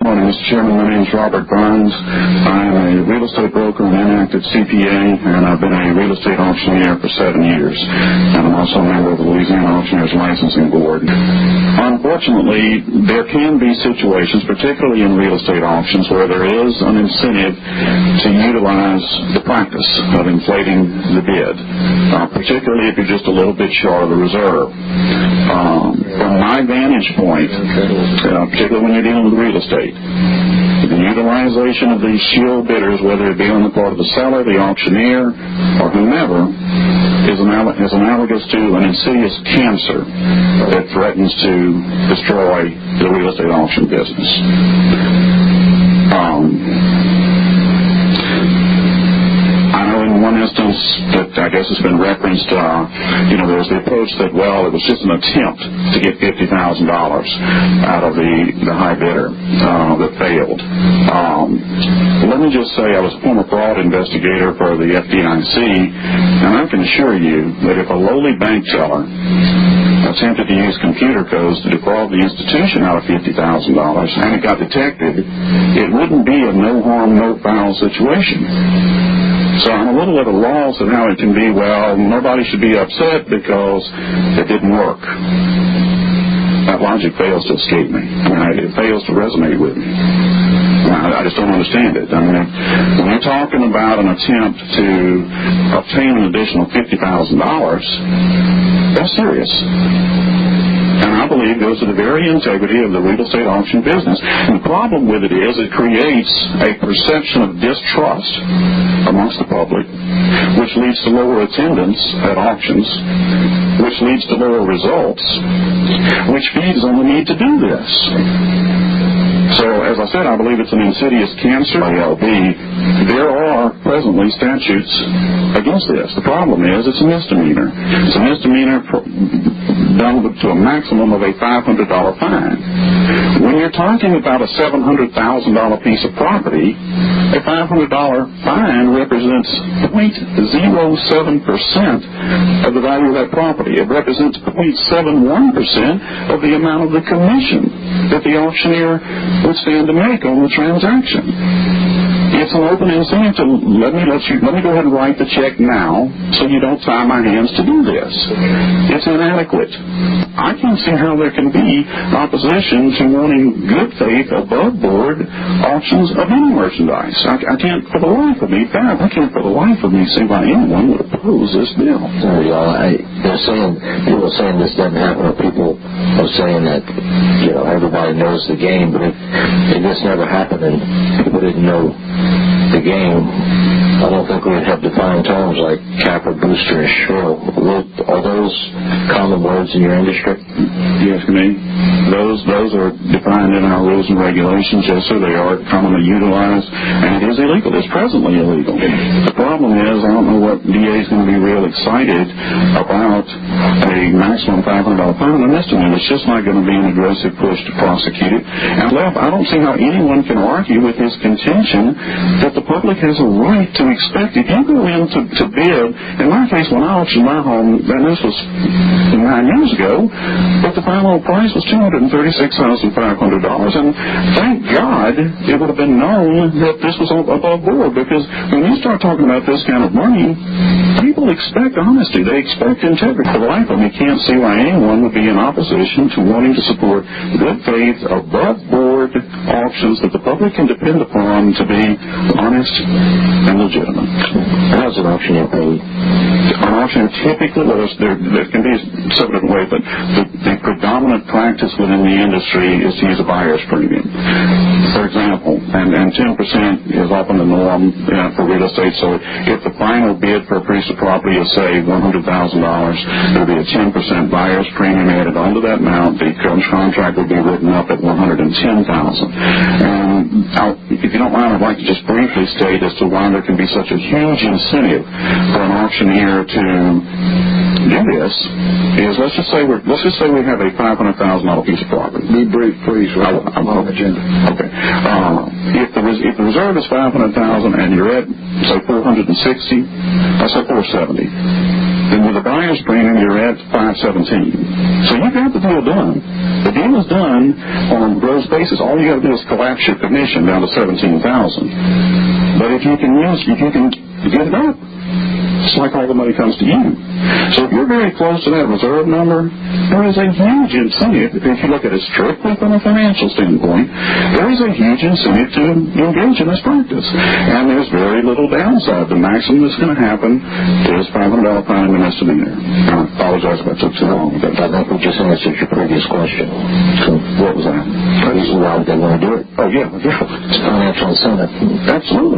Morning, Mr. Chairman. My name is Robert Burns. I'm a real estate broker and inactive CPA, and I've been a real estate auctioneer for 7 years. And I'm also a member of the Louisiana Auctioneers Licensing Board. Unfortunately, there can be situations, particularly in real estate auctions, where there is an incentive to utilize the practice of inflating the bid, particularly if you're just a little bit short of the reserve. From my vantage point, particularly when you're dealing with real estate, the utilization of these shill bidders, whether it be on the part of the seller, the auctioneer, or whomever, is analogous to an insidious cancer that threatens to destroy the real estate auction business. I know in one instance that I guess it's been referenced, there was the approach that, well, it was just an attempt to get $50,000 out of the high bidder that failed. Let me just say I was a former fraud investigator for the FDIC, and I can assure you that if a lowly bank teller attempted to use computer codes to defraud the institution out of $50,000 and it got detected, it wouldn't be a no harm, no foul situation. So I'm a little at a loss of how it can be, well, nobody should be upset because it didn't work. That logic fails to escape me. It fails to resonate with me. I just don't understand it. When you're talking about an attempt to obtain an additional $50,000, that's serious. And I believe goes to the very integrity of the real estate auction business. And the problem with it is it creates a perception of distrust amongst the public, which leads to lower attendance at auctions, which leads to lower results, which feeds on the need to do this. So, as I said, I believe it's an insidious cancer. There are presently statutes against this. The problem is it's a misdemeanor. It's a misdemeanor done to a maximum of a $500 fine. When you're talking about a $700,000 piece of property, a $500 fine represents 0.07% of the value of that property. It represents 0.71% of the amount of the commission that the auctioneer would stand to make on the transaction. It's an open incentive to let me go ahead and write the check now so you don't tie my hands to do this. It's inadequate. I can't see how there can be opposition to wanting good faith, above board auctions of any merchandise. I can't for the life of me see why anyone would oppose this bill. People are saying this doesn't happen, or people are saying that everybody knows the game, but if this never happened and people didn't know the game, I don't think we'd have defined terms like capper, booster, and shrill. Are those common words in your industry? Yes, me. Those are defined in our rules and regulations. Yes, sir, they are commonly utilized, and it is illegal. It's presently illegal. The problem is, I don't know what DA is going to be real excited about a maximum $500 fine on a misdemeanor. It's just not going to be an aggressive push to prosecute it. And I don't see how anyone can argue with his contention that the public has a right to expect. If you go in to bid, in my case, when I auctioned my home, and this was 9 years ago, but the final price was $236,500, and thank God it would have been known that this was above board, because when you start talking about this kind of money, people expect honesty. They expect integrity. For the life of me, can't see why anyone would be in opposition to wanting to support good faith, above board auctions that the public can depend upon to be honest and legitimate. How's an auctioneer paid? An auctioneer typically, there can be several different ways, but the predominant practice within the industry is to use a buyer's premium. For example, and 10% is often the norm for real estate, so if the final bid for a piece of property is, say, $100,000, there will be a 10% buyer's premium added onto that amount. The contract will be written up at $110,000. And if you don't mind, I'd like to just briefly state as to why there can be such a huge incentive for an auctioneer to do this. Is let's just say we have a $500,000 piece of property. Be brief, please. I'm on the agenda. Okay. If the reserve is $500,000 and you're at, say, $460, I say $470. Then with the buyer's premium, you're at $517. So you've got the deal done. The deal is done on a gross basis. All you got to do is collapse your commission down to $17,000. But if you can get it up, it's like all the money comes to you. So if you're very close to that reserve number, there is a huge incentive. If you look at it strictly from a financial standpoint, there is a huge incentive to engage in this practice. And there's very little downside. The maximum that's going to happen is $500 fine and misdemeanor. I apologize if I took too long. But I think we just answered your previous question. So what was that? Why would they want to do it? Oh, yeah. It's financial incentive. Absolutely.